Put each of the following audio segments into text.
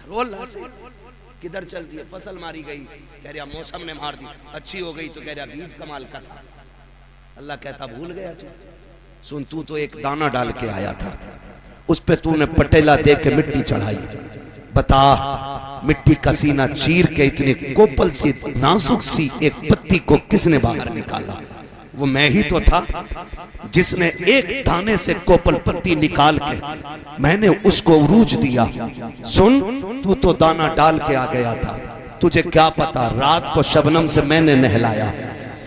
Role किधर चलती है? फसल मारी गई, कह रहा मौसम ने मार दी, अच्छी हो गई तो कह रहा बीज कमाल का था। अल्लाह कहता भूल गया तू? सुन, तू तो एक दाना डाल के आया था, उस पे तूने पटेला दे के मिट्टी चढ़ाई। बता, मिट्टी का सीना चीर के इतनी कोपल सी नाजुक सी एक पत्ती को किसने बाहर निकाला? वो मैं ही तो था जिसने एक दाने से कोपल पत्ती निकाल के मैंने उसको उरूज दिया। सुन, तू तो दाना डाल के आ गया था, तुझे क्या पता रात को शबनम से मैंने नहलाया,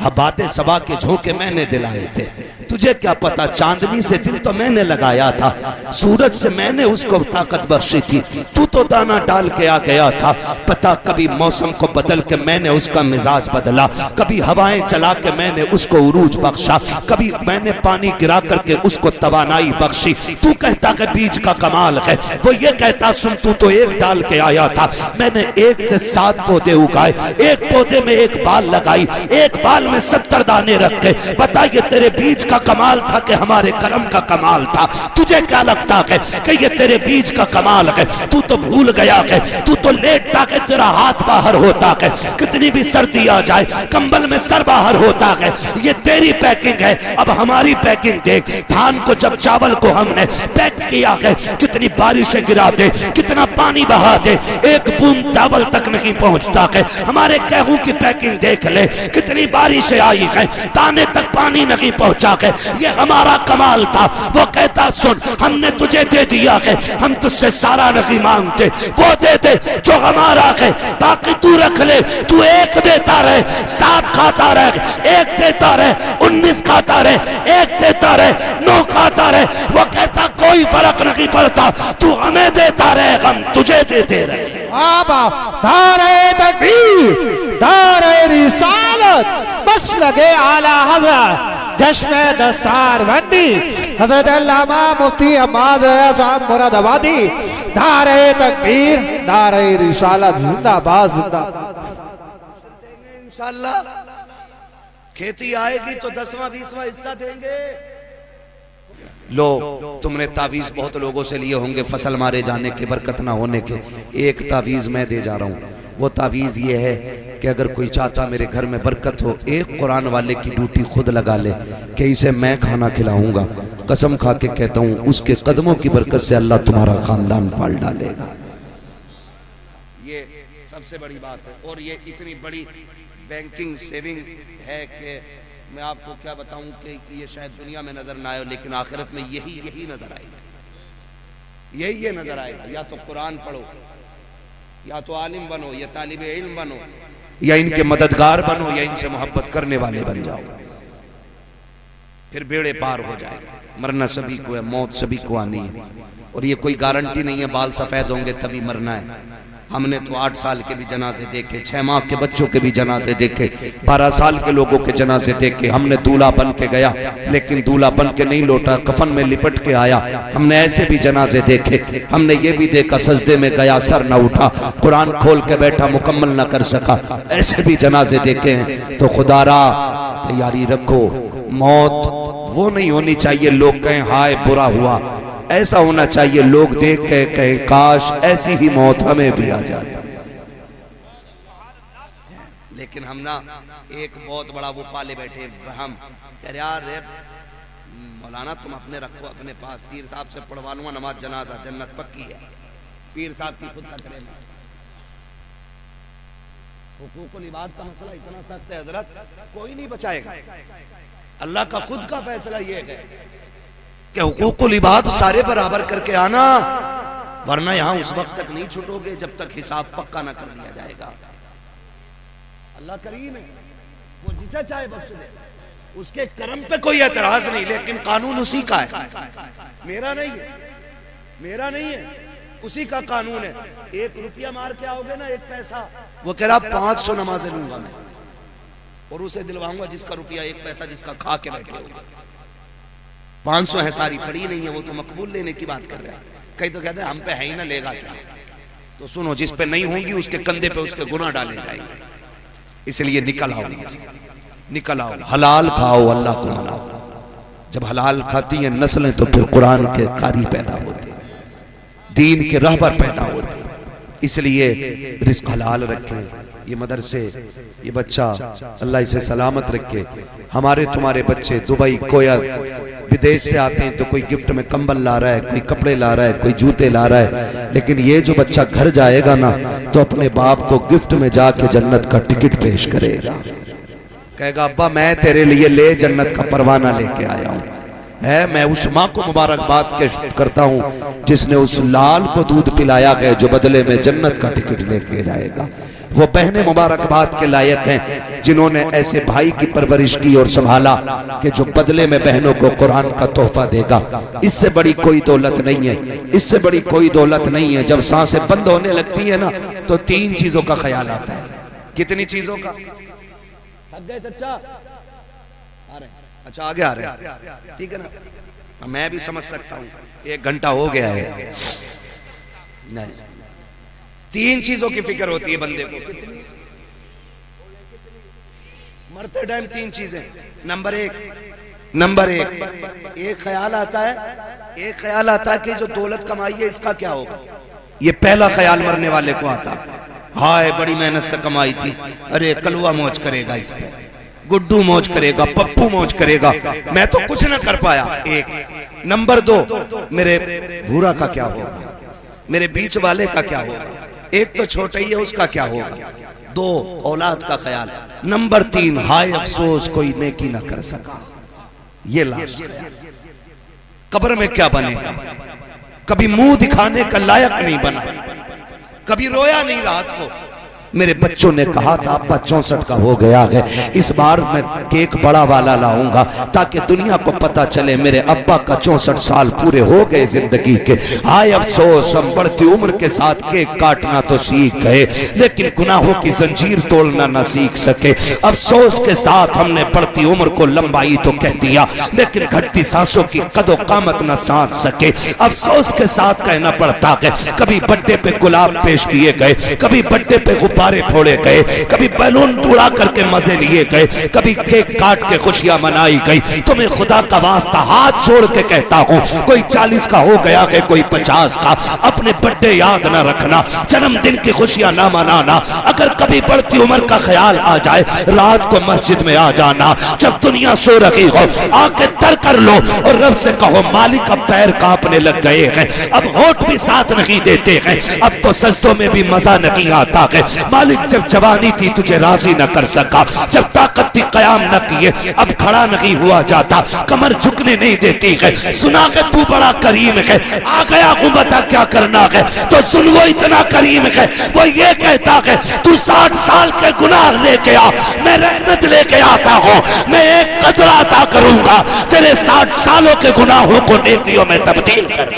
हबाते सबा के झोंके मैंने दिलाए थे, तुझे क्या पता चांदनी से दिल तो मैंने लगाया था, सूरज से मैंने उसको ताकत बख्शी थी, तू तो दाना डाल के आ गया था। पता कभी मौसम को बदल के मैंने उसका मिजाज बदला, कभी हवाएं चला के मैंने उसको उरूज बख्शा, कभी मैंने पानी गिरा करके उसको तवानाई बख्शी। तू कहता कि बीज का कमाल है, वो ये कहता सुन तू तो एक डाल के आया था, मैंने 1 से 7 पौधे उगाए, एक पौधे में एक बाल लगाई, एक बाल में 70 दाने रख के। बताइए तेरे बीज का कमाल था कि हमारे कर्म का कमाल था? तुझे क्या लगता है कि ये तेरे बीज का कमाल है? तू तो भूल गया है, तू तो लेटता के तेरा हाथ बाहर होता है, कितनी भी सर्दी आ जाए कंबल में सर बाहर होता है। ये तेरी पैकिंग है, अब हमारी पैकिंग देख। धान को जब चावल को हमने पैक किया है, कितनी बारिशें गिरा दे, कितना पानी बहा दे, एक बूंद चावल तक नहीं पहुंचता है। हमारे गेहूं की पैकिंग देख ले, कितनी बारिशें आई है, दाने तक पानी नहीं पहुंचा है। ये हमारा कमाल था। वो कहता सुन, हमने तुझे दे दिया है, हम तुझसे सारा नहीं मांगते, वो दे दे जो हमारा है, बाकी तू रख ले। तू एक देता रहे, 7 खाता रहे, एक देता रहे, 19 खाता रहे, एक देता रहे, 9 खाता रहे। वो कहता कोई फर्क नहीं पड़ता, तू हमें देता रहे, हम तुझे देते रहे। दारे तकबीर, दारे रिसालत, बस लगे आला हज़रत जश्न दस्तार बंदी हजरत अल्लामा मुफ्ती अहमद साहब मुरादाबादी। दारे तकबीर, दारे रिसालत जिंदाबाद जिंदाबाद। इंशाअल्लाह खेती आएगी तो 10वां 20वां हिस्सा देंगे। लो, तुमने तावीज बहुत लोगों से लिए होंगे फसल मारे जाने के, बरकत ना होने के। एक तावीज मैं दे जा रहा हूँ, वो तावीज ये है कि अगर कोई चाहता मेरे घर में बरकत हो, एक कुरान वाले की ड्यूटी खुद लगा ले कि इसे मैं खाना खिलाऊंगा। कसम खा के कहता हूँ, उसके कदमों की बरकत से अल्लाह तुम्हारा खानदान पाल डालेगा। ये सबसे बड़ी बात है। और ये इतनी बड़ी बैंकिंग सेविंग है कि मैं आपको क्या बताऊं कि ये शायद दुनिया में नजर ना आए, लेकिन आखिरत में यही नजर आएगा, यही नजर आएगा। या तो कुरान पढ़ो, या तो आलिम बनो, या तालिबे इल्म बनो, या इनके मददगार बनो, या इनसे मोहब्बत करने वाले बन जाओ, फिर बेड़े पार हो जाएगा। मरना सभी को है, मौत सभी को आनी है, और ये कोई गारंटी नहीं है बाल सफेद होंगे तभी मरना है। हमने तो 8 साल के भी जनाजे देखे, 6 माह के बच्चों के भी जनाजे देखे, 12 साल के लोगों के जनाजे देखे। हमने दूल्हा बन के गया, लेकिन दूल्हा बन के नहीं लौटा, कफन में लिपट के आया। हमने ऐसे भी जनाजे देखे, हमने ये भी देखा सजदे में गया सर न उठा, कुरान खोल के बैठा मुकम्मल न कर सका, ऐसे भी जनाजे देखे हैं। तो खुदारा तैयारी रखो, मौत वो नहीं होनी चाहिए लोग कहें हाय बुरा हुआ, ऐसा होना चाहिए लोग देख के कहें काश ऐसी ही मौत हमें भी आ जाता। लेकिन हम ना एक बहुत बड़ा वो पाले बैठे, हम कह रहे यार मौलाना तुम अपने रखो अपने पास, पीर साहब से पढ़वा लूंगा नमाज जनाजा, जन्नत पक्की है। पीर साहब की खुद का करें। हुकूकुल इबाद का मसला इतना सख्त है हजरत, कोई नहीं बचाएगा। अल्लाह का खुद का फैसला ये है कि हुकूकुल इबाद सारे बराबर करके आना, वरना यहां उस वक्त तक नहीं छूटोगे जब तक हिसाब पक्का ना कर दिया जाएगा। अल्लाह करीम है, वो जिसे चाहे बख्श दे, उसके कर्म पे कोई एतराज नहीं, लेकिन कानून उसी का है, मेरा नहीं है, मेरा नहीं है, उसी का कानून है। 1 रुपया मार के आओगे ना, 1 पैसा, वो कह रहा 500 नमाजें लूंगा मैं, और उसे दिलवाऊंगा जिसका रुपया 1 पैसा जिसका खा के बैठे होगा। 500 है, सारी पड़ी नहीं है, वो तो मकबूल लेने की बात कर रहा है। कई तो कहते हैं हम पे है ही ना, लेगा क्या? तो सुनो, जिस पे नहीं होंगी उसके कंधे पे उसके गुनाह डाले जाएंगे। इसलिए निकल आओ, निकल आओ, हलाल खाओ, अल्लाह को मनाओ। जब हलाल खाती हैं नस्लें तो फिर कुरान के कारी पैदा होते, दीन के रहबर पैदा होते, इसलिए रिस्क हलाल रखें। ये मदरसे, ये बच्चा अल्लाह इसे सलामत रखे। हमारे तुम्हारे बच्चे दुबई, कोया, विदेश से आते हैं तो कोई गिफ्ट में कंबल ला रहा है, कोई कपड़े ला रहा है, कोई जूते ला रहा है, लेकिन ये जो बच्चा घर जाएगा ना तो अपने बाप को गिफ्ट में जाके जन्नत का टिकट पेश करेगा। कहेगा अब्बा मैं तेरे लिए ले जन्नत का परवाना लेके आया हूं। है मैं उस माँ को मुबारकबाद करता हूं जिसने उस लाल को दूध पिलाया गया जो बदले में जन्नत का टिकट लेके जाएगा। वो बहनें मुबारकबाद के लायक हैं जिन्होंने ऐसे भाई की परवरिश की और संभाला कि जो बदले में बहनों को कुरान का तोहफा देगा। इससे बड़ी कोई दौलत नहीं है, इससे बड़ी कोई दौलत नहीं है। जब सांसें बंद होने लगती है ना तो 3 चीजों का ख्याल आता है। कितनी चीजों का? थक गए चचा? आ रहे? अच्छा आगे आ रहे हैं, ठीक है ना। मैं भी समझ सकता हूँ 1 घंटा हो गया है। नहीं, 3 चीजों की फिक्र होती है बंदे को। मरते टाइम 3 चीजें। नंबर एक ख्याल आता है कि जो दौलत कमाई है इसका क्या होगा। ये पहला ख्याल मरने वाले को आता। हाय बड़ी मेहनत से कमाई थी, अरे कलुआ मौज करेगा इस पे, गुड्डू मौज करेगा, पप्पू मौज करेगा, मैं तो कुछ ना कर पाया। 1 नंबर 2 मेरे भूरा का क्या होगा, मेरे बीच वाले का क्या होगा, एक तो छोटा ही है उसका क्या होगा। 2 औलाद का ख्याल। नंबर 3 हाय अफसोस कोई नेकी ना कर सका। ये लास्ट ख्याल। कब्र में क्या बनेगा, कभी मुंह दिखाने का लायक नहीं बना, कभी रोया नहीं रात को। मेरे बच्चों ने कहा था अब्बा 64 का हो गया है, इस बार मैं केक बड़ा वाला लाऊंगा ताकि दुनिया को पता चले मेरे अब्बा का 64 साल पूरे हो गए जिंदगी के। हाय अफसोस हम बढ़ती उम्र के साथ केक काटना तो सीख गए लेकिन गुनाहों की जंजीर तोड़ना ना सीख सके। अफसोस के साथ हमने बढ़ती उम्र को लंबाई तो कह दिया लेकिन घटती सांसों की कदो कामत न साध सके। अफसोस के साथ कहना पड़ता है कभी बर्थडे पे गुलाब पेश किए गए, कभी बर्थडे पे गुब्बारे फोड़े गए, कभी बैलून उड़ा करके मजे लिए गए, कभी केक काट के खुशियां मनाई गई। तुम्हें खुदा का वास्ता हाथ जोड़ के कहता हूं, कोई 40 का हो गया है, कोई 50 का, अपने बर्थडे याद ना रखना, जन्मदिन की खुशियां ना मनाना। अगर कभी बढ़ती उम्र का ख्याल आ जाए रात को मस्जिद में आ जाना, जब दुनिया सो रही हो आके तर कर लो और रब से कहो मालिक का पैर कांपने लग गए हैं, अब होठ भी साथ नहीं देते हैं, अब तो सजदों में भी मजा नहीं आता है। मालिक जब जवानी थी तुझे राजी न कर सका, जब ताकत थी कयाम न किए, अब खड़ा नहीं हुआ जाता, कमर झुकने नहीं देती है। सुना है तू बड़ा करीम है, आ गया हूं बता क्या करना है, तो सुन वो इतना करीम है, वो ये कहता है तू 60 साल के गुनाह लेके आ, मैं रहमत लेके आता हूं, मैं एक कतरा अता करूंगा, तेरे 60 सालों के गुनाहों को नेकियों में तब्दील कर।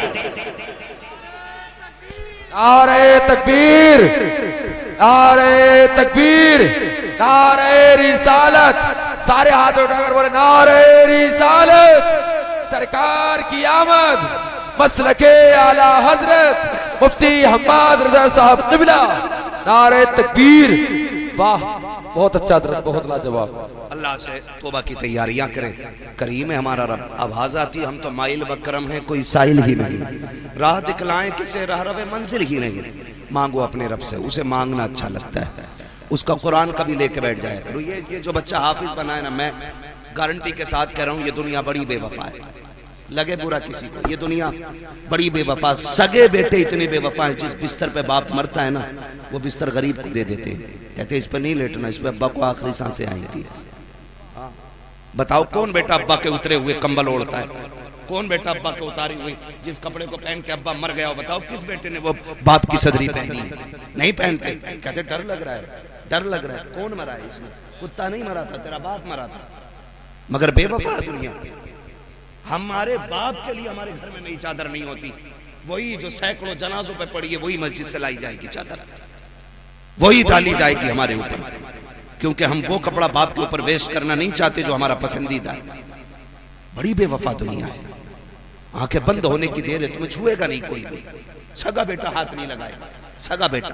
नारे तकबीर, नारे तकबीर, नारे रिसालत। सारे हाथ उठाकर बोले नारे रिसालत। सरकार की आमद, मसलके आला हजरत मुफ्ती हम्माद रजा साहब किबला। नारे तकबीर। वाह बहुत अच्छा, बहुत लाजवाब। अल्लाह से तौबा की तैयारियां करें। करीम है हमारा रब। आवाज आती हम तो माइल बकरम है, कोई साइल ही नहीं, राह दिखलाएं किसे राह रवे मंजिल ही नहीं। मांगो अपने रब से, उसे मांगना अच्छा लगता है, उसका कुरान कभी लेके बैठ जाए करो। ये जो बच्चा हाफिज बना है ना, मैं गारंटी के साथ कह रहा हूं ये दुनिया बड़ी बेवफा है। लगे बुरा किसी को, ये दुनिया बड़ी बेवफा। सगे बेटे इतने बेवफा हैं, जिस बिस्तर पे बाप मरता है ना वो बिस्तर गरीब को दे देते हैं, कहते इस पे नहीं लेटना, इस पे अब्बा को आखिरी सांसें आई थी। बताओ कौन बेटा अब्बा के उतरे हुए कंबल ओढ़ता है, कौन बेटा अब्बा के उतारी हुई जिस कपड़े को पहन के अब्बा मर गया हो, बताओ किस बेटे ने वो बाप की सदरी पहनी है? नहीं पहनते, कहते डर लग रहा है, डर लग रहा है। कौन मरा है इसमें? कुत्ता नहीं मरा था, तेरा बाप मरा था। मगर बेवफा है दुनिया। हमारे बाप के लिए हमारे घर में नई चादर नहीं होती, वही जो सैकड़ों जनाजों पे पड़ी है वही मस्जिद से लाई जाएगी चादर, वही डाली जाएगी हमारे ऊपर, क्योंकि हम वो कपड़ा बाप के ऊपर वेस्ट करना नहीं चाहते जो हमारा पसंदीदा है। बड़ी बेवफा दुनिया है। आंखें बंद होने की देर है, तुम्हें छुएगा नहीं कोई भी। सगा बेटा हाथ नहीं लगाएगा, सगा बेटा।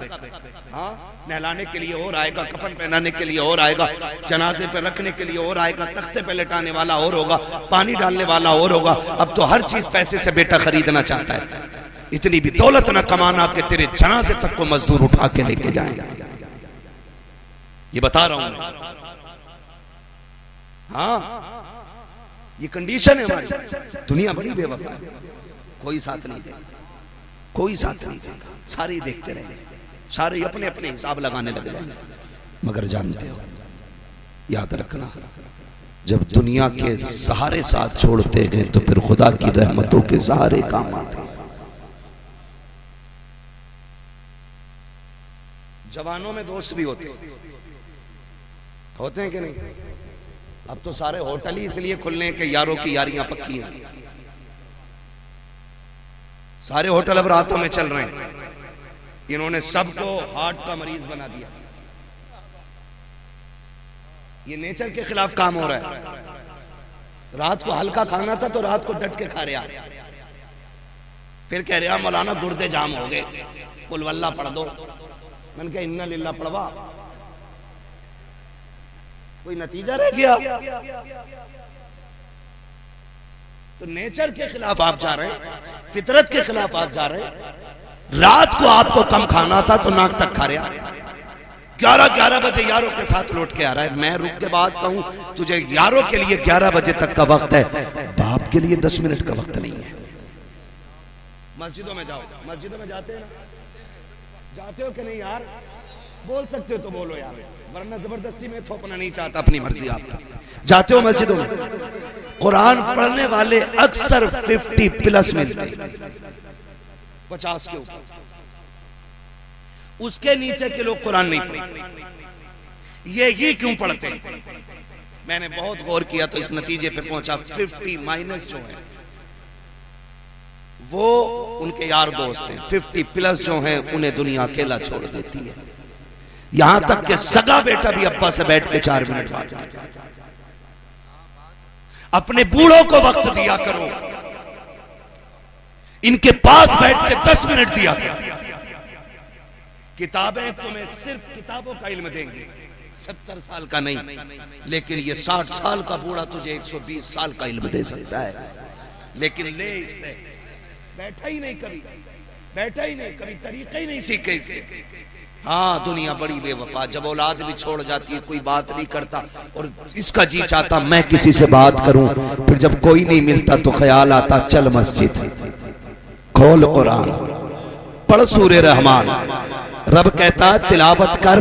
हाँ, नहलाने के लिए और आएगा, कफन पहनाने के लिए और आएगा, जनाजे पे रखने के लिए और आएगा, तख्ते पे लेटाने वाला और होगा, पानी डालने वाला और होगा। अब तो हर चीज पैसे से बेटा खरीदना चाहता है। इतनी भी दौलत ना कमाना कि तेरे जनाजे तक को मजदूर उठा के लेके जाए। ये बता रहा हूं मैं। हाँ, ये कंडीशन है हमारी। दुनिया बड़ी बेवफा है, कोई साथ नहीं देगा, कोई साथ नहीं देगा, सारे देखते रहेंगे, सारे अपने अपने हिसाब लगाने लग जाएंगे। मगर जानते हो, याद रखना, जब दुनिया के सहारे साथ छोड़ते हैं तो फिर खुदा की रहमतों के सहारे काम आते हैं। जवानों में दोस्त भी होते हैं कि नहीं? अब तो सारे होटल ही इसलिए खुलने के यारों की यारियां पक्की हैं। सारे होटल अब रातों में चल रहे हैं। इन्होंने सबको हार्ट का मरीज बना दिया। ये नेचर के खिलाफ काम हो रहा है। रात को हल्का खाना था तो रात को डट के खा रहा, फिर कह रहा मौलाना गुर्दे जाम हो गए, कुल वल्ला पढ़ दो। मैंने कहा इन्ना लिल्ला पढ़वा, कोई नतीजा रह गया? तो नेचर के खिलाफ आप जा रहे हैं, फितरत के खिलाफ आप जा रहे हैं। रात को आपको कम खाना था तो नाक तक खा रहा, 11 बजे यारों के साथ लौट के आ रहा है। मैं रुक के बाद कहूं तुझे यारों के लिए 11 बजे तक का वक्त है, बाप के लिए 10 मिनट का वक्त नहीं है। मस्जिदों में जाओ, मस्जिदों में जाते हैं ना, जाते हो कि नहीं यार? बोल सकते हो तो बोलो यार, वरना जबरदस्ती में थोपना नहीं चाहता, अपनी मर्जी आपकी। जाते हो मस्जिदों में, कुरान पढ़ने वाले अक्सर 50+ मिलते, 50 के ऊपर। उसके नीचे के लोग कुरान नहीं पढ़ते। ये क्यों पढ़ते? मैंने बहुत गौर किया तो इस नतीजे पे पहुंचा, 50- जो है वो उनके यार दोस्त हैं, 50+ जो हैं उन्हें दुनिया अकेला छोड़ देती है। यहां तक कि सगा बेटा भी अब्बा से बैठ के 4 मिनट बात नहीं करता। अपने बूढ़ों को वक्त दिया करो, इनके पास बैठ के 10 मिनट दिया करो। किताबें तुम्हें सिर्फ किताबों का इल्म देंगी, 70 साल का नहीं, लेकिन ये 60 साल का बूढ़ा तुझे 120 साल का इल्म दे सकता है। लेकिन ले इससे, बैठा ही नहीं कभी, बैठा ही नहीं कभी, तरीका ही नहीं सीखे इससे। हाँ, दुनिया बड़ी बेवफा। जब औलाद भी छोड़ जाती है कोई बात नहीं करता, और इसका जी चाहता मैं किसी से बात करूं, फिर जब कोई नहीं मिलता तो ख्याल आता चल मस्जिद, खोल कुरान, पढ़ सूरे रहमान। रब कहता है तिलावत कर,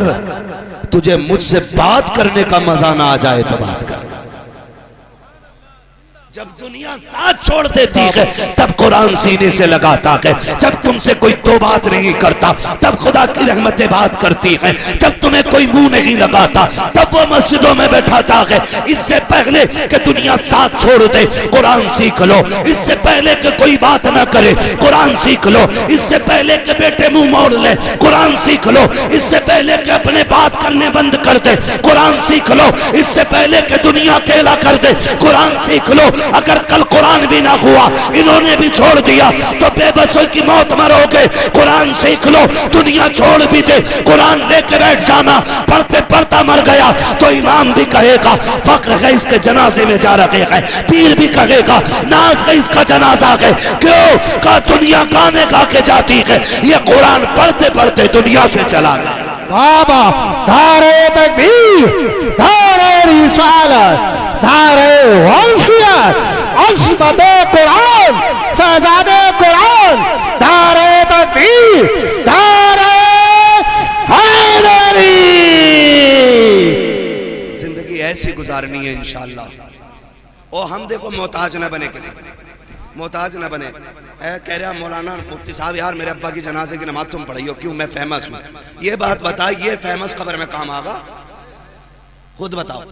तुझे मुझसे बात करने का मजा ना आ जाए तो बात कर। जब दुनिया साथ छोड़ देती है तब कुरान सीने से लगाता है। जब तुमसे कोई दो बात नहीं करता तब खुदा की रहमतें बात करती है। जब तुम्हें कोई मुंह नहीं लगाता तब वो मस्जिदों में बैठाता है। इससे पहले कि दुनिया साथ छोड़ दे कुरान सीख लो, इससे पहले कि कोई बात ना करे कुरान सीख लो, इससे पहले कि बेटे मुंह मोड़ ले कुरान सीख लो, इससे पहले कि अपने बात करने बंद कर दे कुरान सीख लो, इससे पहले कि दुनिया अकेला कर दे कुरान सीख लो। अगर कल कुरान भी ना हुआ, इन्होंने भी छोड़ दिया, तो बेबसों की मौत मरोगे। कुरान सीख लो, दुनिया छोड़ भी दे कुरान लेके बैठ जाना। पढ़ते पढ़ता मर गया तो इमाम भी कहेगा फक्र है इसके जनाजे में जा रहे हैं, पीर भी कहेगा नाज है इसका जनाजा है। क्यों? का दुनिया गाने गा के जाती है, ये कुरान पढ़ते पढ़ते दुनिया से चला गया। बाबा धारे तकबीर, धारे रिसालत, धारे वंशियत, अज़मते कुरान, फैज़ाने कुरान, धारे तकबीर, धारे हैदरी। जिंदगी ऐसी गुजारनी है इंशाअल्लाह। और हम देखो मोहताज न बने, किसी मोहताज न बने। कह रहा मौलाना मुफ्ती साहब यार मेरे अब्बा की जनाजे की नमाज तुम पढ़ाइयो, क्यों? मैं फेमस हूं। ये बात बता, ये फेमस खबर में काम आगा? खुद बताओ।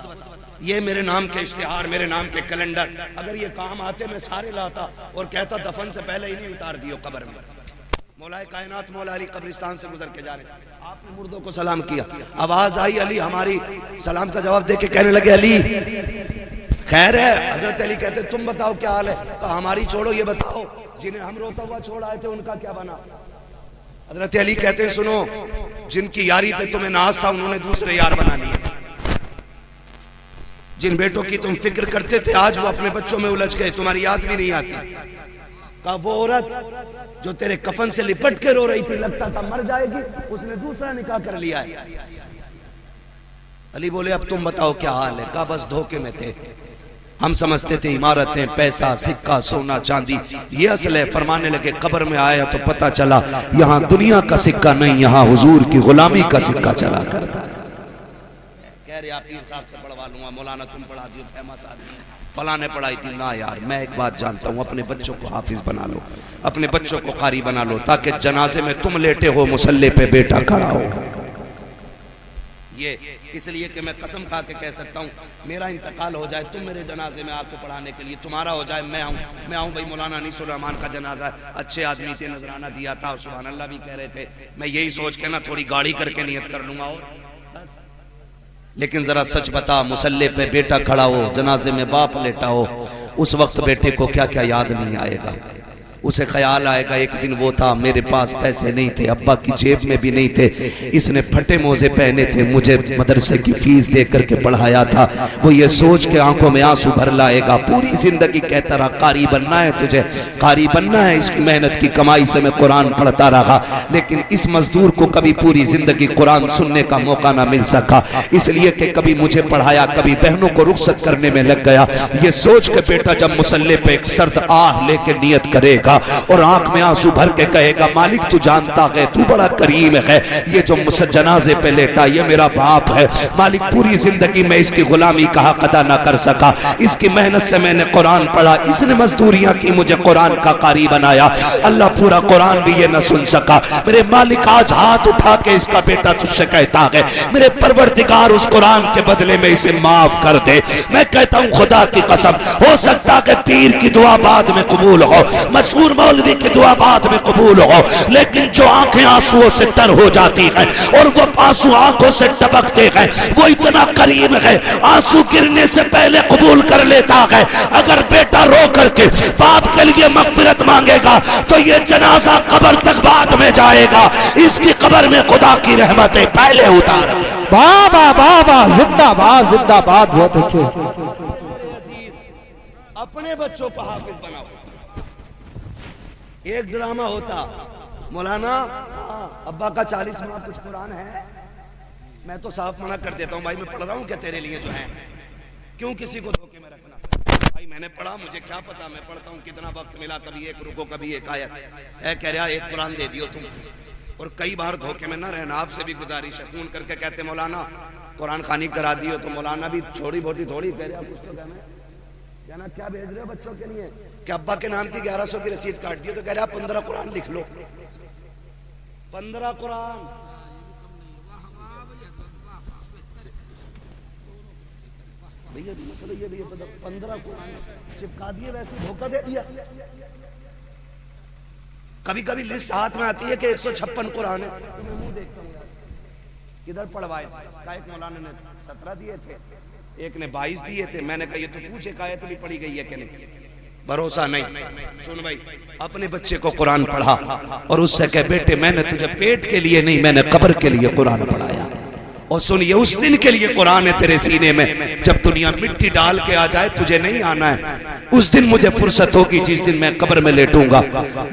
ये मेरे नाम के इश्तिहार, मेरे नाम के कैलेंडर, अगर ये काम आते मैं सारे लाता और कहता दफन से पहले ही नहीं उतार दियो कब्र में। मौलाए कायनात मौला अली कब्रिस्तान से गुजर के जा रहे, आपने मुर्दों को सलाम किया, आवाज आई अली, हमारी सलाम का जवाब दे के कहने लगे अली खैर है। हजरत अली कहते तुम बताओ क्या हाल है? तो हमारी छोड़ो, ये बताओ जिन्हें हम रोता हुआ छोड़ आए थे उनका क्या बना? हजरत अली कहते सुनो, जिनकी यारी पे तुम्हें नाज था उन्होंने दूसरे यार बना लिए। जिन बेटों की तुम फिक्र करते थे आज वो अपने बच्चों में उलझ गए, तुम्हारी याद भी नहीं आती। कहा वो औरत जो तेरे कफन से लिपट के रो रही थी, लगता था मर जाएगी, उसने दूसरा निकाह कर लिया है। अली बोले अब तुम बताओ क्या हाल है? कहा बस धोखे में थे, हम समझते थे इमारतें, पैसा, सिक्का, सोना, चांदी ये असल है। फरमाने लगे कब्र में आया तो पता चला यहाँ दुनिया का सिक्का नहीं, यहाँ हुजूर की गुलामी का सिक्का चला करता है। कह रहे आप पीर साहब से पढ़वा लूंगा, मौलाना तुम पढ़ा दियो, फेमस आदमी फलाने पढ़ाई थी ना। यार मैं एक बात जानता हूँ, अपने बच्चों को हाफिज बना लो, अपने बच्चों को कारी बना लो, ताकि जनाजे में तुम लेटे हो, मुसल्ले पे बेटा खड़ा हो। ये इसलिए कि मैं कसम खा के कह सकता हूँ, मेरा इंतकाल हो जाए, तुम मेरे जनाजे में आपको पढ़ाने के लिए, तुम्हारा हो जाए मैं आऊँ भाई मौलाना अनीसुर रहमान का जनाजा है, अच्छे आदमी थे, नजराना दिया था और सुभान अल्लाह भी कह रहे थे, मैं यही सोच के ना थोड़ी गाड़ी करके नियत कर लूंगा और बस। लेकिन जरा सच बता, मुसल्ले पे बेटा खड़ा हो, जनाजे में बाप लेटा हो, उस वक्त बेटे को क्या क्या याद नहीं आएगा? उसे ख्याल आएगा एक दिन वो था, मेरे पास पैसे नहीं थे, अब्बा की जेब में भी नहीं थे, इसने फटे मोजे पहने थे, मुझे मदरसे की फीस दे करके पढ़ाया था। वो ये सोच के आंखों में आंसू भर लाएगा। पूरी जिंदगी कहता रहा कारी बनना है तुझे, कारी बनना है, इसकी मेहनत की कमाई से मैं कुरान पढ़ता रहा, लेकिन इस मजदूर को कभी पूरी जिंदगी कुरान सुनने का मौका ना मिल सका, इसलिए कि कभी मुझे पढ़ाया, कभी बहनों को रुखसत करने में लग गया। ये सोच के बेटा जब मुसल्ले पे एक सर्द आह लेके नियत करेगा और आंख में आंसू भर के कहेगा मालिक तू जानता है, तू बड़ा करीम है, ये जो जनाजे पे लेटा ये मेरा बाप है, मालिक पूरी जिंदगी में इसकी गुलामी का हक अदा ना कर सका, इसकी मेहनत से मैंने कुरान पढ़ा, इसने मजदूरियां की, मुझे कुरान का कारी बनाया, अल्लाह पूरा कुरान भी ये न सुन सका, मेरे मालिक आज हाथ उठा के इसका बेटा तुझसे कहता है मेरे परवरदिगार उस कुरान के बदले में इसे माफ कर दे। मैं कहता हूँ खुदा की कसम, हो सकता है पीर की दुआ बाद में कबूल हो, मशहूर मौलवी की दुआ बाद में कबूल हो, लेकिन जो आंखें आंसुओं से तर हो जाती हैं और वो आंसू आंखों से टपकते हैं, वो इतना करीम है, आंसू गिरने से पहले कबूल कर लेता है। अगर बेटा रो करके बाप के लिए मगफिरत मांगेगा तो ये जनाजा कब्र तक बाद में जाएगा, इसकी कब्र में खुदा की रहमतें पहले उतार। बाबा बाबा जिंदाबाद जिंदाबाद। बहुत अच्छे। अपने बच्चों को हाफिज बनाओ। एक ड्रामा होता, मौलाना अब्बा का 40 माह कुछ कुरान है, मैं तो साफ मना कर देता हूँ भाई, मैं पढ़ रहा हूँ क्या तेरे लिए जो है, क्यों किसी को धोखे में रखना भाई, मैंने पढ़ा, मुझे क्या पता, मैं पढ़ता हूँ, कितना वक्त मिला, कभी एक रुको कभी एक आयत है, कह रहा एक कुरान दे दियो तुम। और कई बार धोखे में ना रहना, आपसे भी गुजारिश है, फोन करके कहते मौलाना कुरान खानी करा दियो, तो मौलाना भी छोड़ी बोटी थोड़ी कह रहे कुछ तो कहना क्या भेज रहे हो बच्चों के लिए, कि अब्बा के नाम की 1100 की रसीद काट दी, तो कह रहे आप 15 कुरान लिख लो, 15 कुरान। भैया मसला ये भी 15 कुरान चिपका दिए, वैसे धोखा दे दिया। कभी कभी लिस्ट हाथ में आती है कि 156 कुरान है, तो मैं मुंह देखता हूँ यार किधर पढ़वाए, एक मौलाना ने 17 दिए थे, एक ने 22 दिए थे, मैंने कहा ये तो पूछे एक आयत भी पढ़ी गई है कि नहीं, भरोसा नहीं। सुन भाई, अपने बच्चे को कुरान पढ़ा और उससे कह बेटे मैंने तुझे पेट के लिए नहीं, मैंने कब्र के लिए कुरान पढ़ाया, और सुन ये उस दिन के लिए कुरान है तेरे सीने में, जब दुनिया मिट्टी डाल के आ जाए तुझे नहीं आना है, उस दिन मुझे फुर्सत होगी जिस दिन मैं कब्र में लेटूंगा,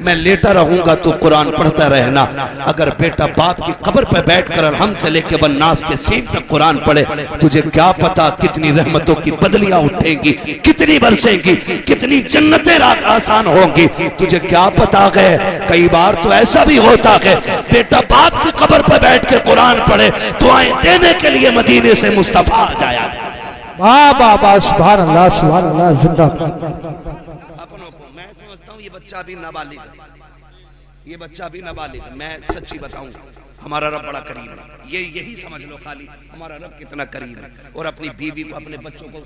मैं लेटा रहूंगा तो कुरान पढ़ता रहना। अगर बेटा बाप की कब्र पर बैठकर हमसे लेके वन्नास के सीन तक कुरान पढ़े, तुझे क्या पता कितनी रहमतों की बदलियां उठेंगी, कितनी बरसेंगी, कितनी जन्नतें आसान होंगी, तुझे क्या पता है। कई बार तो ऐसा भी होता है बेटा बाप की कब्र पर बैठ के कुरान पढ़े, दुआएं देने के लिए मदीने से मुस्तफा आ जाया। सुभान अल्लाह जिंदाबाद। अपनों को मैं समझता हूँ ये बच्चा भी नाबालिग है, ये बच्चा भी नाबालिग है, मैं सच्ची बताऊं हमारा रब बड़ा करीम है, ये यही समझ लो खाली हमारा रब कितना करीम है। और अपनी बीवी को अपने बच्चों को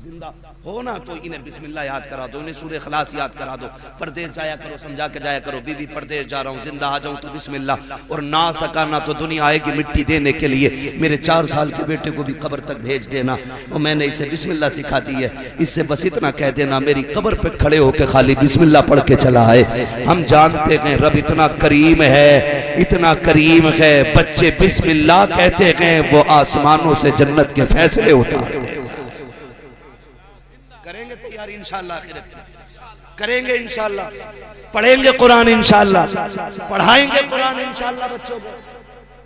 जिंदा हो ना तो इन्हें बिस्मिल्लाह याद करा दो, इन्हें सूरह इखलास याद करा दो, परदेश जाया करो समझा के जाया करो, बीवी परदेश जा रहा हूँ जिंदा आ जाऊं तो बिस्मिल्लाह, और ना सका ना तो दुनिया आएगी मिट्टी देने के लिए, मेरे 4 साल के बेटे को भी कब्र तक भेज देना, और मैंने इसे बिस्मिल्लाह सिखा दी है, इससे बस इतना कह देना मेरी कब्र पे खड़े होकर खाली बिस्मिल्लाह पढ़ के चला है। हम जानते हैं रब इतना करीम है, इतना करीम है, बच्चे बिस्मिल्लाह कहते हैं वो आसमानों से जन्नत के फैसले उतारते हैं। करेंगे तैयारी इंशाअल्लाह, आखिरत की करेंगे इंशाअल्लाह। पढ़ेंगे कुरान इंशाअल्लाह, पढ़ाएंगे कुरान इंशाअल्लाह बच्चों को।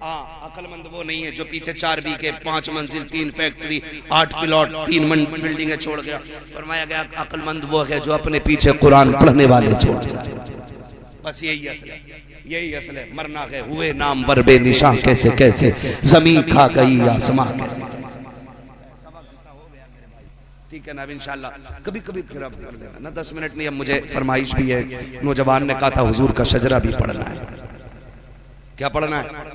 हाँ, अक्लमंद वो नहीं है जो पीछे 4 बीघे 5 मंजिल 3 फैक्ट्री 8 प्लॉट 3 बिल्डिंगें छोड़ गया। फरमाया गया अक्लमंद वो है जो अपने पीछे कुरान पढ़ने वाले छोड़ जाए। बस यही असल है, यही असल है। मरना गए हुए नाम वर बेनिशां कैसे कैसे, जमीन खा गई आसमां कैसे कैसे। ठीक है ना, अब इंशाल्लाह कभी कभी फिर अब कर लेना ना, 10 मिनट नहीं। अब मुझे फरमाइश भी है, नौजवान ने कहा था हुजूर का शजरा भी पढ़ना है। क्या पढ़ना है?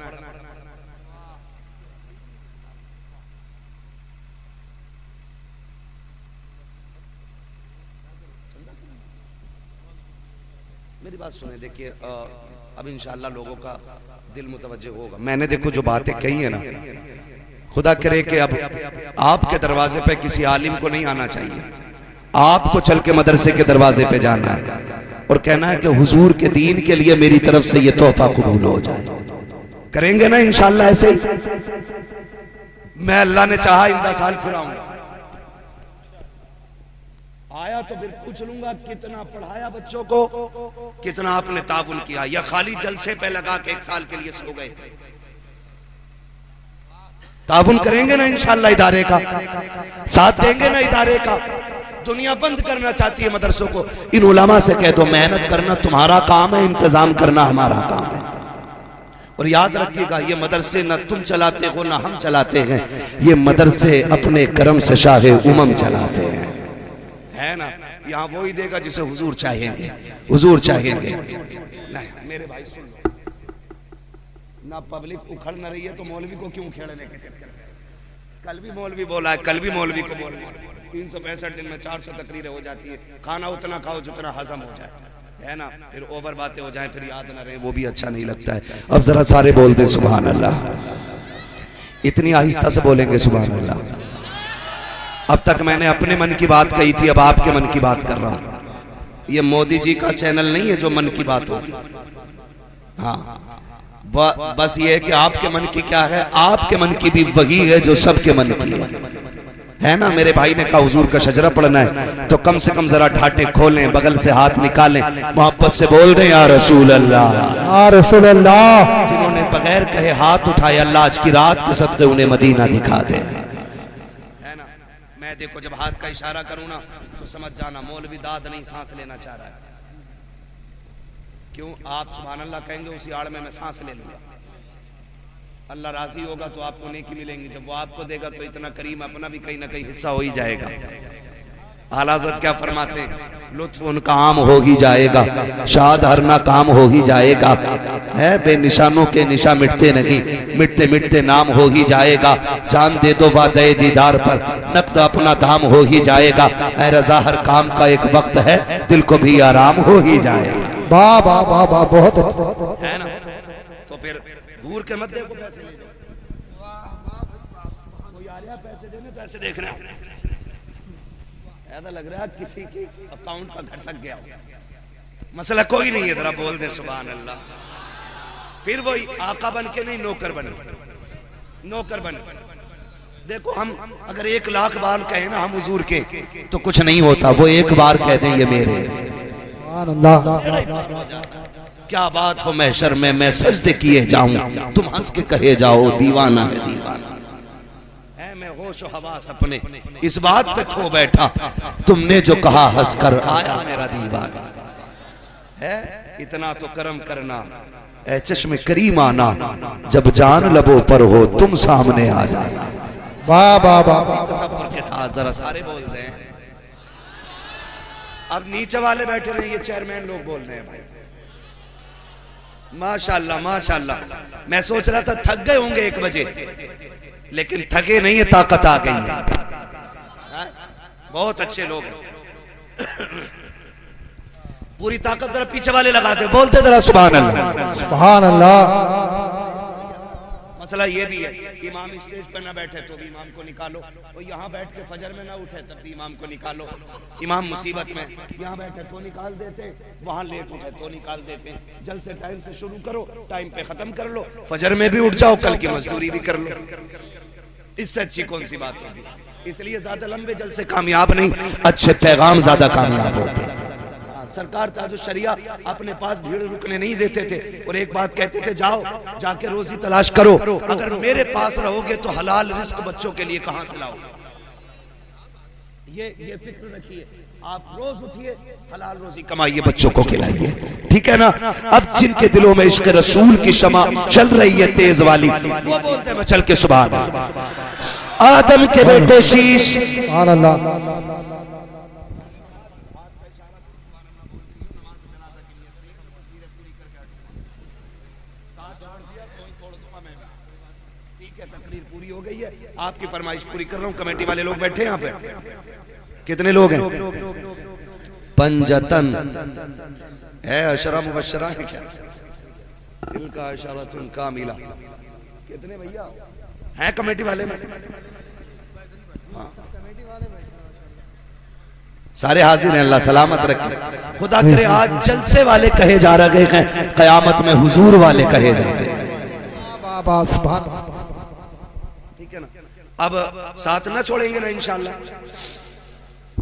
मेरी बात सुने, देखिए अब इंशाअल्लाह लोगों का दिल मुतवज्जे होगा। मैंने देखो जो बातें कही है ना, खुदा करे कि अब आपके दरवाजे पे किसी आलिम को नहीं आना चाहिए, आपको चल के मदरसे के दरवाजे पे जाना है और कहना है कि हुजूर के दीन के लिए मेरी तरफ से ये तोहफा कबूल हो जाए। करेंगे ना इंशाअल्लाह ऐसे ही? मैं अल्लाह ने चाहा इन 10 साल फिर आऊंगा, आया तो फिर पूछ लूंगा कितना पढ़ाया बच्चों को, कितना आपने ताउन किया, या खाली जलसे पे लगा के 1 साल के लिए सो गए थे। ताउन करेंगे ना इंशाअल्लाह, इदारे का साथ देंगे ना, इदारे का। दुनिया बंद करना चाहती है मदरसों को, इन उलमा से कह दो मेहनत करना तुम्हारा काम है, इंतजाम करना हमारा काम है। और याद रखिएगा ये मदरसे ना तुम चलाते हो ना हम चलाते हैं, ये मदरसे अपने करम से शाहे उमम चलाते हैं, है ना। यहाँ वो ही देगा जिसे हुजूर चाहेंगे, हुजूर चाहेंगे। नहीं मेरे भाई सुन लो ना, पब्लिक उखड़ न रही है तो मौलवी को क्यों खेलने के चक्कर। कल भी मौलवी बोला है, कल भी मौलवी को बोला, 365 दिन में 400 तकरीरें हो जाती है। खाना उतना खाओ जितना हजम हो जाए, है ना। फिर ओवर बातें हो जाए, फिर याद ना रहे, वो भी अच्छा नहीं लगता है। अब जरा सारे बोल दे सुभान अल्लाह, इतनी आहिस्ता से बोलेंगे सुभान अल्लाह। अब तक मैंने अपने मन की बात कही थी, अब आपके मन की बात कर रहा हूं। ये मोदी जी का चैनल नहीं है जो मन की बात होगी। हाँ, बस ये है कि आपके मन की क्या है, आपके मन की भी वही है जो सबके मन की है ना। मेरे भाई ने कहा हुजूर का शजरा पढ़ना है तो कम से कम जरा ढाटे खोलें, बगल से हाथ निकालें, मोहब्बत से बोल दें या रसूल अल्लाह, या रसूल अल्लाह। जिन्होंने बगैर कहे हाथ उठाए, अल्लाह आज की रात के सदके उन्हें मदीना दिखा दे, है ना। मैं देखो जब हाथ का इशारा करूं ना तो समझ जाना मौलवी दाद नहीं सांस लेना चाह रहा है। क्यों? आप सुभान अल्लाह कहेंगे उसी आड़ में मैं सांस ले लूंगा। अल्लाह राजी होगा तो आपको नेकी मिलेंगी, जब वो आपको देगा तो इतना करीम अपना भी कहीं ना कहीं हिस्सा हो ही जाएगा। आला हज़रत क्या फरमाते हैं, लुत्फ उनका आम हो ही जाएगा, शाद हर ना काम हो ही जाएगा, है बेनिशानों के निशा मिटते नहीं, मिटते मिटते नाम हो ही जाएगा। जान दे दो वादे दीदार पर, नक़्द अपना दाम हो ही जाएगा। ऐ रज़ा हर काम का एक वक्त है, दिल को भी आराम हो ही जाएगा। वाह वाह वाह वाह, बहुत है ना। तो फिर घूर के मत देखो, पैसे ले जाओ। कोई आ रहा पैसे देने तो ऐसे देख रहे हैं, ऐसा लग रहा है किसी की अकाउंट का घर सक गया। मसला कोई नहीं है, जरा बोल दे सुभान अल्लाह। फिर वही आका बन के नहीं, नौकर बन के, नौकर बन के। देखो हम अगर 1 लाख बार कहें ना हम हुजूर के तो कुछ नहीं होता, वो एक बार कह दें ये मेरे, क्या बात हो महशर में मैं सजदे किए जाऊं, तुम हंस के कहे जाओ दीवाना है दीवाना है। मैं होश और हवास अपने इस बात पे खो बैठा, तुमने जो कहा हंस कर आया मेरा दीवाना है। इतना तो करम करना ऐ चश्मे करीम आना, जब जान लबों पर हो तुम सामने आ जाना। वाह वाह वाह, तसव्वुर के साथ जरा सारे बोलते हैं। अब नीचे वाले बैठे रहे, ये चेयरमैन लोग बोल रहे हैं भाई माशाल्लाह माशाल्लाह। मैं सोच रहा था थक गए होंगे 1 बजे, लेकिन थके नहीं है, ताकत आ गई है। बहुत अच्छे लोग हैं। पूरी ताकत जरा पीछे वाले लगाते, बोलते जरा सुभान अल्लाह सुभान अल्लाह। मसला ये भी है, इमाम स्टेज पर ना बैठे तो भी इमाम को निकालो, और यहाँ बैठ के फजर में ना उठे तब भी इमाम को निकालो। इमाम मुसीबत में, यहाँ बैठे तो निकाल देते, वहां लेट उठे तो निकाल देते। जल से टाइम से शुरू करो, टाइम पे खत्म कर लो, फजर में भी उठ जाओ, कल की मजदूरी भी कर लो। इससे अच्छी कौन सी बात होगी। इसलिए ज्यादा लंबे जल से कामयाब नहीं, अच्छे पैगाम ज्यादा कामयाब होते हैं। सरकार ताजुल शरिया अपने पास भीड़ रुकने नहीं देते थे और एक बात कहते थे, जाओ जाके रोजी तलाश करो, अगर मेरे पास रहोगे तो हलाल रिस्क बच्चों के लिए कहां से लाओगे। ये फिक्र रखिए, आप रोज उठिए, हलाल रोजी कमाइए, बच्चों को खिलाइए, ठीक है ना। अब जिनके दिलों में इश्क रसूल की शमा चल रही है तेज वाली, वो बोलते हैं मैं चल के सुभान अल्लाह। आदम के बेटे शीश, सुभान अल्लाह। तकरीर पूरी हो गई है, आपकी फरमाइश पूरी कर रहा हूं। कमेटी वाले लोग बैठे हैं यहाँ पे, कितने लोग हैं? पंजतन है, अशरा मुबशरा है क्या? दिल का अशरतुन कामिला, कितने भैया हैं कमेटी वाले में? हाँ, सारे हाजिर हैं, अल्लाह सलामत रखे। खुदा करे आज जलसे वाले कहे जा रहे हैं, कयामत में हुजूर वाले कहे जाते हैं। ठीक है ना। अब साथ ना छोड़ेंगे ना, इंशाल्लाह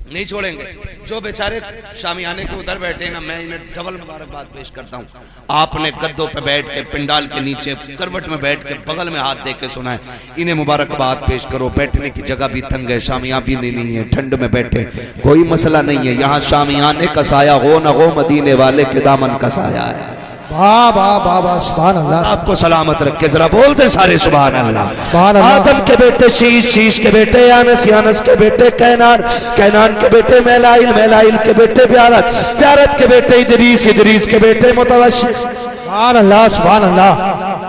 नहीं छोड़ेंगे। जो बेचारे शामियाने के उधर बैठे ना, मैं इन्हें डबल मुबारकबाद पेश करता हूँ। आपने गद्दों पे बैठ के, पिंडाल के नीचे करवट में बैठ के, बगल में हाथ दे के सुना है, इन्हें मुबारकबाद पेश करो। बैठने की जगह भी तंग है, शामियां भी नहीं है, ठंड में बैठे, कोई मसला नहीं है। यहाँ शामियाने का साया हो न हो, मदीने वाले के दामन का साया है। वाह वाह वाह वाह, सुभान अल्लाह। आपको सलामत रखे, जरा बोलते सारे सुभान अल्लाह। सुभान अल्लाह। आदम के बेटे शीश, शीश के बेटे यानस, यानस के बेटे कैनान, कैनान के बेटे मैलाइल, मैलाइल के बेटे ब्यारत, ब्यारत के बेटे इदरीस, इदरीस के बेटे मुतवश्शिक, सुभान अल्लाह सुभान अल्लाह।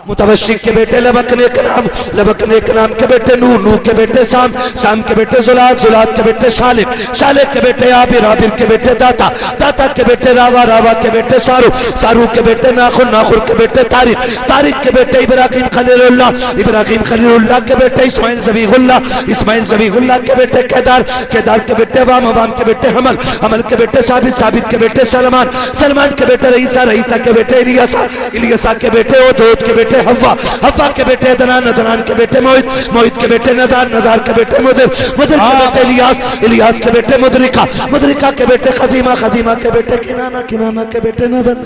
मुतवश्शिक के बेटे लबकने के नाम, लबकने के नाम के बेटे नूह, नूह के बेटे साम, साम के बेटे जुलाद, जुलाद के बेटे शालिक, शालिक के बेटे आबिर, आबिर के बेटे दाता, दाता के बेटे रावा, रावा के बेटे सारू, सारू के बेटे नाखुर, नाखुर के बेटे तारिक, तारिक के बेटे इब्राहिम खलीलुल्लाह, इब्राहिम खलीलुल्लाह के बेटे इस्माइल ज़बीहुल्लाह, इस्माइल ज़बीहुल्लाह के बेटे केदार, केदार के बेटे वाम, वाम के बेटे हमल, हमल के बेटे साबित, साबित के बेटे सलमान, सलमान के बेटे रईसा, रईसा के बेटे इलियासा, इलियासा के बेटे ओदोद के बेटे हव्वा, हव्वा के बेटे अदनान, अदनान के बेटे मोहित, मोहित के बेटे नदार, नदार के बेटे मुदिर, मुदिर के बेटे इलियास, इलियास के बेटे मुदरिका, मुदरिका के बेटे खदीमा, खदीमा के बेटे किनाना, किनाना के बेटे नदर,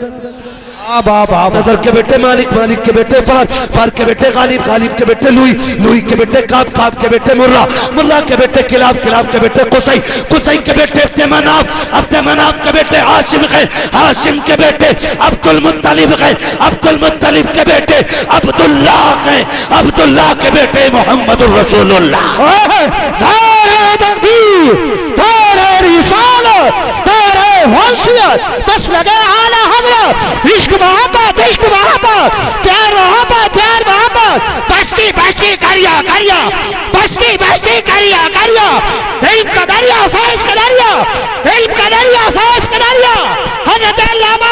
नदर के बेटे मालिक, मालिक के बेटे फार, फार के बेटे गालिब, गालिब के बेटे लुई, लुई के बेटे काब, काब के बेटे मुर्रा, मुर्रा के बेटे किलाब, किलाब के बेटे कुसई, कुसई के बेटे अब्दे मनाफ, अब्दे मनाफ के बेटे हाशिम है, हाशिम के बेटे अब्दुल मुत्तलिब है, अब्दुल मुत्तलिब के बेटे अब्दुल्लाह है, अब्दुल्लाह के बेटे मोहम्मदुर रसूलुल्लाह। नारे तकबीर, नारे रिसालत, नारे वंशियत, बस लगे आला हज़रत, इश्क मोहब्बत, इश्क मोहब्बत, प्यार मोहब्बत, प्यार मोहब्बत, बस्ती बस्ती करिया करिया, बस्ती बस्ती करिया करिया, इल्म का दरिया, फैज़ का दरिया, इल्म का दरिया, फैज़ का दरिया, हज़रत अल्लामा